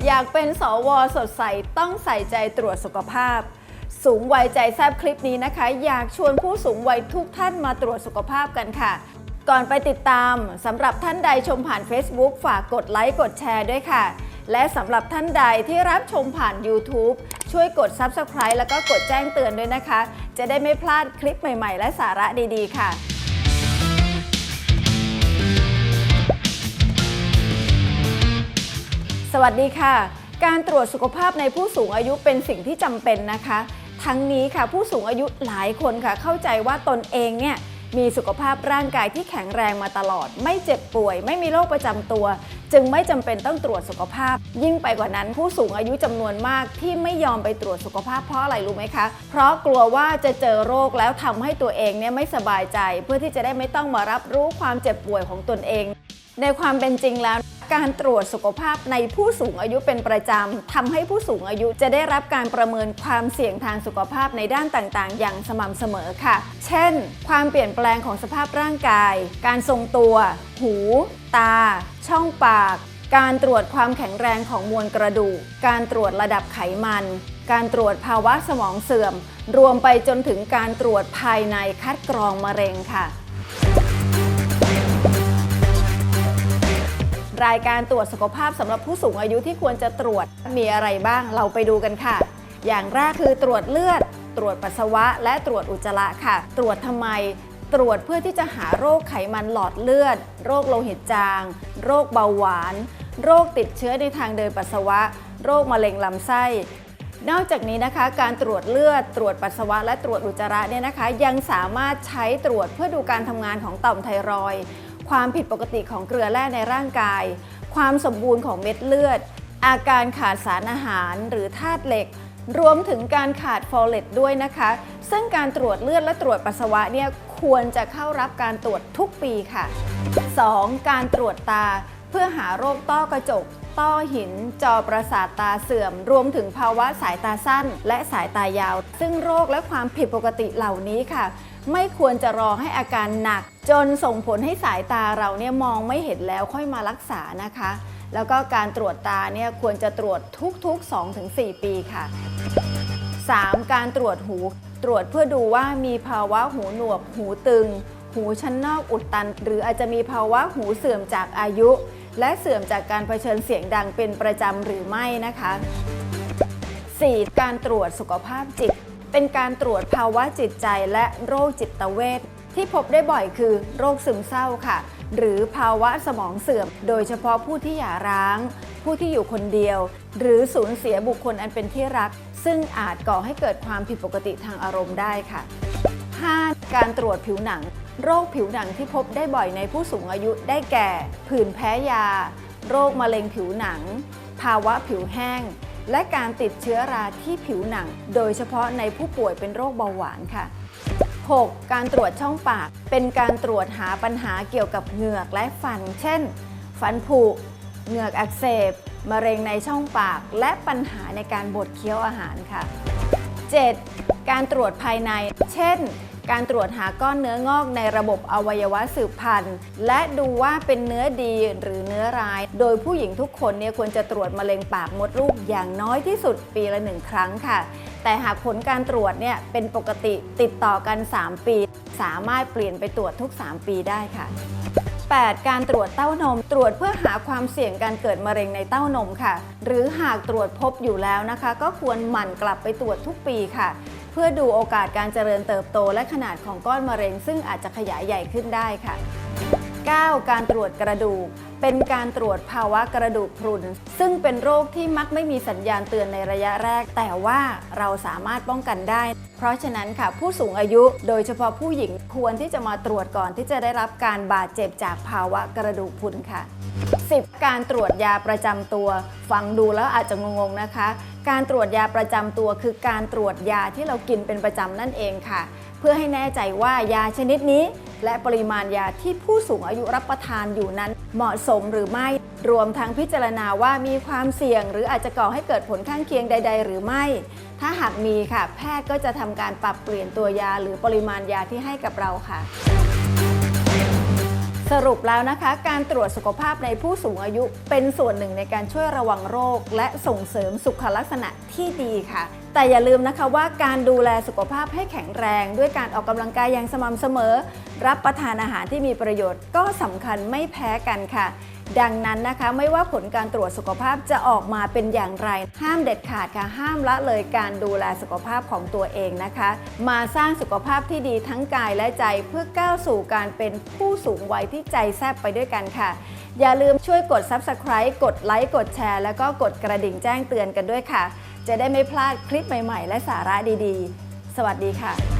อยากเป็นสวสดใสต้องใส่ใจตรวจสุขภาพสูงวัยใจแซบคลิปนี้นะคะอยากชวนผู้สูงวัยทุกท่านมาตรวจสุขภาพกันค่ะก่อนไปติดตามสำหรับท่านใดชมผ่าน Facebook ฝากกดไลค์กดแชร์ด้วยค่ะและสำหรับท่านใดที่รับชมผ่าน YouTube ช่วยกด Subscribe แล้วก็กดแจ้งเตือนด้วยนะคะจะได้ไม่พลาดคลิปใหม่ๆและสาระดีๆค่ะสวัสดีค่ะการตรวจสุขภาพในผู้สูงอายุเป็นสิ่งที่จำเป็นนะคะทั้งนี้ค่ะผู้สูงอายุหลายคนค่ะเข้าใจว่าตนเองเนี่ยมีสุขภาพร่างกายที่แข็งแรงมาตลอดไม่เจ็บป่วยไม่มีโรคประจำตัวจึงไม่จำเป็นต้องตรวจสุขภาพยิ่งไปกว่านั้นผู้สูงอายุจำนวนมากที่ไม่ยอมไปตรวจสุขภาพเพราะอะไรรู้ไหมคะเพราะกลัวว่าจะเจอโรคแล้วทำให้ตัวเองเนี่ยไม่สบายใจเพื่อที่จะได้ไม่ต้องมารับรู้ความเจ็บป่วยของตนเองในความเป็นจริงแล้วการตรวจสุขภาพในผู้สูงอายุเป็นประจำทำให้ผู้สูงอายุจะได้รับการประเมินความเสี่ยงทางสุขภาพในด้านต่างๆอย่างสม่ำเสมอค่ะเช่นความเปลี่ยนแปลงของสภาพร่างกายการทรงตัวหูตาช่องปากการตรวจความแข็งแรงของมวลกระดูกการตรวจระดับไขมันการตรวจภาวะสมองเสื่อมรวมไปจนถึงการตรวจภายในคัดกรองมะเร็งค่ะรายการตรวจสุขภาพสำหรับผู้สูงอายุที่ควรจะตรวจมีอะไรบ้างเราไปดูกันค่ะอย่างแรกคือตรวจเลือดตรวจปัสสาวะและตรวจอุจจาระค่ะตรวจทำไมตรวจเพื่อที่จะหาโรคไขมันหลอดเลือดโรคโลหิตจางโรคเบาหวานโรคติดเชื้อในทางเดินปัสสาวะโรคมะเร็งลำไส้นอกจากนี้นะคะการตรวจเลือดตรวจปัสสาวะและตรวจอุจจาระเนี่ยนะคะยังสามารถใช้ตรวจเพื่อดูการทำงานของต่อมไทรอยด์ความผิดปกติของเกลือแร่ในร่างกายความสมบูรณ์ของเม็ดเลือดอาการขาดสารอาหารหรือธาตุเหล็กรวมถึงการขาดโฟเลตด้วยนะคะซึ่งการตรวจเลือดและตรวจปัสสาวะเนี่ยควรจะเข้ารับการตรวจทุกปีค่ะ 2. การตรวจตาเพื่อหาโรคต้อกระจกต้อหินจอประสาทตาเสื่อมรวมถึงภาวะสายตาสั้นและสายตายาวซึ่งโรคและความผิดปกติเหล่านี้ค่ะไม่ควรจะรอให้อาการหนักจนส่งผลให้สายตาเราเนี่ยมองไม่เห็นแล้วค่อยมารักษานะคะแล้วก็การตรวจตาเนี่ยควรจะตรวจทุกๆ 2-4 ปีค่ะ 3. การตรวจหูตรวจเพื่อดูว่ามีภาวะหูหนวกหูตึงหูชั้นนอกอุดตันหรืออาจจะมีภาวะหูเสื่อมจากอายุและเสื่อมจากการเผชิญเสียงดังเป็นประจำหรือไม่นะคะ 4. การตรวจสุขภาพจิตเป็นการตรวจภาวะจิตใจและโรคจิตเวชที่พบได้บ่อยคือโรคซึมเศร้าค่ะหรือภาวะสมองเสื่อมโดยเฉพาะผู้ที่หย่าร้างผู้ที่อยู่คนเดียวหรือสูญเสียบุคคลอันเป็นที่รักซึ่งอาจก่อให้เกิดความผิดปกติทางอารมณ์ได้ค่ะ 5. การตรวจผิวหนังโรคผิวหนังที่พบได้บ่อยในผู้สูงอายุได้แก่ผื่นแพ้ยาโรคมะเร็งผิวหนังภาวะผิวแห้งและการติดเชื้อราที่ผิวหนังโดยเฉพาะในผู้ป่วยเป็นโรคเบาหวานค่ะ 6. การตรวจช่องปากเป็นการตรวจหาปัญหาเกี่ยวกับเหงือกและฟันเช่นฟันผุเหงือกอักเสบมะเร็งในช่องปากและปัญหาในการบดเคี้ยวอาหารค่ะ 7. การตรวจภายในเช่นการตรวจหาก้อนเนื้องอกในระบบอวัยวะสืบพันธุ์และดูว่าเป็นเนื้อดีหรือเนื้อร้ายโดยผู้หญิงทุกคนเนี่ยควรจะตรวจมะเร็งปากมดลูกอย่างน้อยที่สุดปีละ1 ครั้งค่ะแต่หากผลการตรวจเนี่ยเป็นปกติติดต่อกัน3 ปีสามารถเปลี่ยนไปตรวจทุก3 ปีได้ค่ะ 8. การตรวจเต้านมตรวจเพื่อหาความเสี่ยงการเกิดมะเร็งในเต้านมค่ะหรือหากตรวจพบอยู่แล้วนะคะก็ควรหมั่นกลับไปตรวจทุกปีค่ะเพื่อดูโอกาสการเจริญเติบโตและขนาดของก้อนมะเร็งซึ่งอาจจะขยายใหญ่ขึ้นได้ค่ะ 9. การตรวจกระดูกเป็นการตรวจภาวะกระดูกพรุนซึ่งเป็นโรคที่มักไม่มีสัญญาณเตือนในระยะแรกแต่ว่าเราสามารถป้องกันได้เพราะฉะนั้นค่ะผู้สูงอายุโดยเฉพาะผู้หญิงควรที่จะมาตรวจก่อนที่จะได้รับการบาดเจ็บจากภาวะกระดูกพรุนค่ะ 10. การตรวจยาประจำตัวฟังดูแล้วอาจจะงงๆนะคะการตรวจยาประจำตัวคือการตรวจยาที่เรากินเป็นประจำนั่นเองค่ะเพื่อให้แน่ใจว่ายาชนิดนี้และปริมาณยาที่ผู้สูงอายุรับประทานอยู่นั้นเหมาะสมหรือไม่รวมทั้งพิจารณาว่ามีความเสี่ยงหรืออาจจะก่อให้เกิดผลข้างเคียงใดๆหรือไม่ถ้าหากมีค่ะแพทย์ก็จะทำการปรับเปลี่ยนตัวยาหรือปริมาณยาที่ให้กับเราค่ะ สรุปแล้วนะคะการตรวจสุขภาพในผู้สูงอายุเป็นส่วนหนึ่งในการช่วยระวังโรคและส่งเสริมสุขลักษณะที่ดีค่ะแต่อย่าลืมนะคะว่าการดูแลสุขภาพให้แข็งแรงด้วยการออกกำลังกายอย่างสม่ำเสมอรับประทานอาหารที่มีประโยชน์ก็สำคัญไม่แพ้กันค่ะดังนั้นนะคะไม่ว่าผลการตรวจสุขภาพจะออกมาเป็นอย่างไรห้ามเด็ดขาดค่ะห้ามละเลยการดูแลสุขภาพของตัวเองนะคะมาสร้างสุขภาพที่ดีทั้งกายและใจเพื่อก้าวสู่การเป็นผู้สูงวัยที่ใจแซ่บไปด้วยกันค่ะอย่าลืมช่วยกด Subscribe กดไลค์กดแชร์แล้วก็กดกระดิ่งแจ้งเตือนกันด้วยค่ะจะได้ไม่พลาดคลิปใหม่ๆและสาระดีๆสวัสดีค่ะ